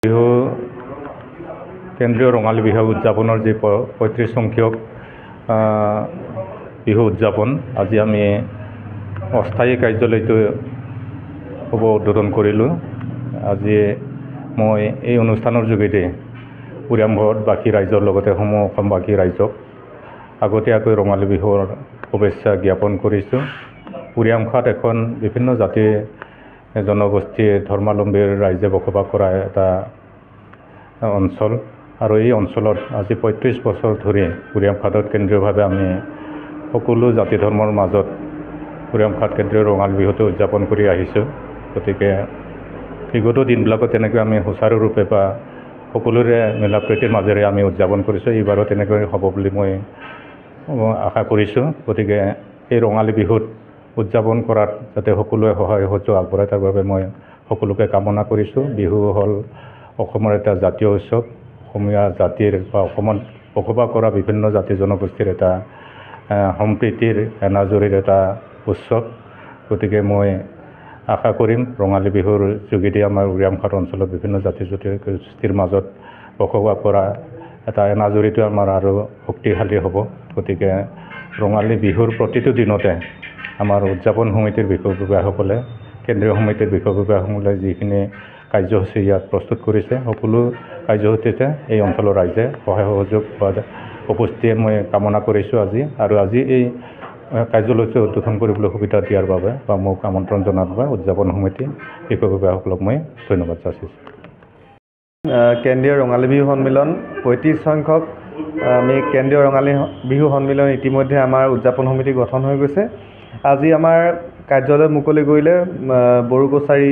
বিহু কেন্দ্ৰীয় ৰঙালী বিহু উদযাপনৰ যি ৩৫ সংখ্যক বিহু উদযাপন আজি আমি অস্থায়ী কাৰ্যালয়টো উদ্বোধন কৰিলোঁ। আজি মই এই অনুষ্ঠানৰ যোগেদি উৰিয়ামঘাট বাকী ৰাইজৰ লগতে অসমবাসী ৰাইজক আগতীয়াকৈ ৰঙালী বিহুৰ শুভেচ্ছা জ্ঞাপন কৰিছোঁ। উৰিয়ামঘাট এখন বিভিন্ন জাতি জনগোষ্ঠী ধৰ্মাৱলম্বীৰ ৰাইজে বসবাস কৰা এটা অঞ্চল আৰু এই অঞ্চলত আজি ৩৫ বছৰ ধৰি উৰিয়ামঘাটত কেন্দ্ৰীয়ভাৱে আমি সকলো জাতি ধৰ্মৰ মাজত উৰিয়ামঘাট কেন্দ্ৰীয় ৰঙালী বিহুটো উদযাপন কৰি আহিছোঁ। গতিকে বিগত দিনবিলাকত তেনেকৈ আমি সুচাৰুৰূপে বা সকলোৰে মিলা প্ৰীতিৰ মাজেৰে আমি উদযাপন কৰিছোঁ। এইবাৰো তেনেকৈ হ'ব বুলি মই আশা কৰিছোঁ। গতিকে এই ৰঙালী বিহুত উদযাপন কৰাত যাতে সকলোৱে সহায় সহযোগ আগবঢ়ায় তাৰ বাবে মই সকলোকে কামনা কৰিছোঁ। বিহু হ'ল অসমৰ এটা জাতীয় উৎসৱ, অসমীয়া জাতিৰ বা অসমত বসবাস কৰা বিভিন্ন জাতি জনগোষ্ঠীৰ এটা সম্প্ৰীতিৰ এনাজৰীৰ এটা উৎসৱ। গতিকে মই আশা কৰিম ৰঙালী বিহুৰ যোগেদি আমাৰ উৰিয়ামঘাট অঞ্চলত বিভিন্ন জাতি জনগোষ্ঠীৰ মাজত বসবাস কৰা এটা এনাজৰীটো আমাৰ আৰু শক্তিশালী হ'ব। গতিকে ৰঙালী বিহুৰ প্ৰতিটো দিনতে আমাৰ উদযাপন সমিতিৰ বিষয়ববীয়াসকলে কেন্দ্ৰীয় সমিতিৰ বিষয়ববীয়াসকলে যিখিনি কাৰ্যসূচী ইয়াত প্ৰস্তুত কৰিছে সকলো কাৰ্যসূচীতে এই অঞ্চলৰ ৰাইজে সহায় সহযোগ উপস্থিতিয়ে মই কামনা কৰিছোঁ আজি। আৰু আজি এই কাৰ্যালয়টো উদ্বোধন কৰিবলৈ সুবিধা দিয়াৰ বাবে বা মোক আমন্ত্ৰণ জনোৱাৰ বাবে উদযাপন সমিতি বিষয়ববীয়াসকলক মই ধন্যবাদ যাচিছোঁ। কেন্দ্ৰীয় ৰঙালী বিহু সন্মিলন ৩৫ সংখ্যক আমি কেন্দ্ৰীয় ৰঙালী বিহু সন্মিলন ইতিমধ্যে আমাৰ উদযাপন সমিতি গঠন হৈ গৈছে। আজি আমাৰ কাৰ্যালয় মুকলি কৰিলে বড়ো কছাৰী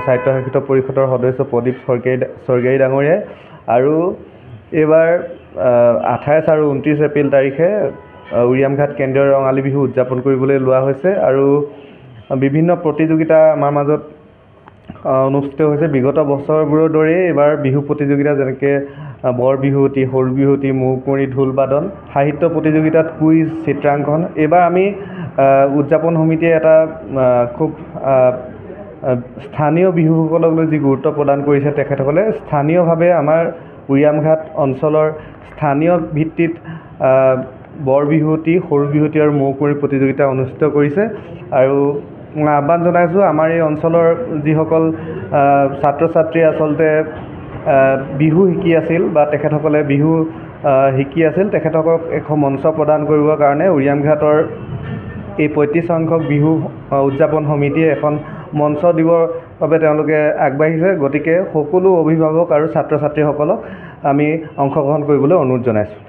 সাহিত্য সাহিত্য পৰিষদৰ সদস্য প্ৰদীপ স্বৰ্গীয়াৰী ডাঙৰীয়াই। আৰু এইবাৰ ২৮ আৰু ২৯ এপ্ৰিল তাৰিখে উৰিয়ামঘাট কেন্দ্ৰীয় ৰঙালী বিহু উদযাপন কৰিবলৈ লোৱা হৈছে আৰু বিভিন্ন প্ৰতিযোগিতা আমাৰ মাজত অনুষ্ঠিত হৈছে। বিগত বছৰবোৰৰ দৰেই এইবাৰ বিহু প্ৰতিযোগিতা যেনেকৈ বৰ বিহুৱতী, সৰু বিহুৱতী, মৌকুঁৱৰী, ঢোল বাদন, সাহিত্য প্ৰতিযোগিতাত কুইজ, চিত্ৰাংকন। এইবাৰ আমি উদযাপন সমিতিয়ে এটা খুব স্থানীয় বিহুসকলক লৈ যি গুৰুত্ব প্ৰদান কৰিছে তেখেতসকলে স্থানীয়ভাৱে আমাৰ উৰিয়ামঘাট অঞ্চলৰ স্থানীয় ভিত্তিত বৰ বিহুৱতী, সৰু বিহুৱতী আৰু মৌকুঁৱৰী প্ৰতিযোগিতা অনুষ্ঠিত কৰিছে। আৰু আহ্বান জনাইছোঁ আমাৰ এই অঞ্চলৰ যিসকল ছাত্ৰ ছাত্ৰীয়ে আচলতে বিহু শিকি আছিল বা তেখেতসকলে বিহু শিকি আছিল তেখেতসকলক এখন মঞ্চ প্ৰদান কৰিবৰ কাৰণে উৰিয়ামঘাটৰ এই ৩৫ সংখ্যক বিহু উদযাপন সমিতিয়ে এখন মঞ্চ দিবৰ বাবে তেওঁলোকে আগবাঢ়িছে। গতিকে সকলো অভিভাৱক আৰু ছাত্ৰ ছাত্ৰীসকলক আমি অংশগ্ৰহণ কৰিবলৈ অনুৰোধ জনাইছোঁ।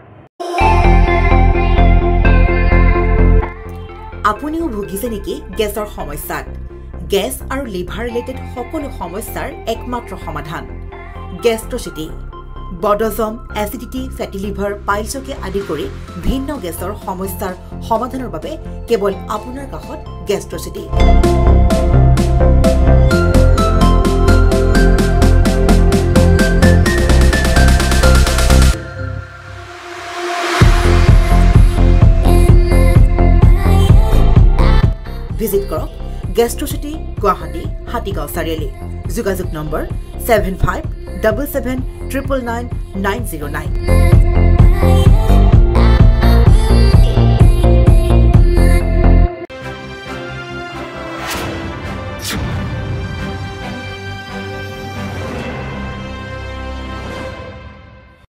আপুনিও ভুগিছে নেকি গেছৰ সমস্যাত? গেছ আৰু লিভাৰ ৰিলেটেড সকলো সমস্যাৰ একমাত্ৰ সমাধান গেষ্ট্ৰচিটি। বদহজম, এচিডিটি, ফেটি লিভাৰ, পাইলছকে আদি কৰি ভিন্ন গেছৰ সমস্যাৰ সমাধানৰ বাবে কেৱল আপোনাৰ কাষত গেষ্ট্ৰচিটি। ভিজিট কৰক গেষ্ট্ৰচিটি, গুৱাহাটী, হাতীগাঁও চাৰিআলি। যোগাযোগ নম্বৰ 7577999909।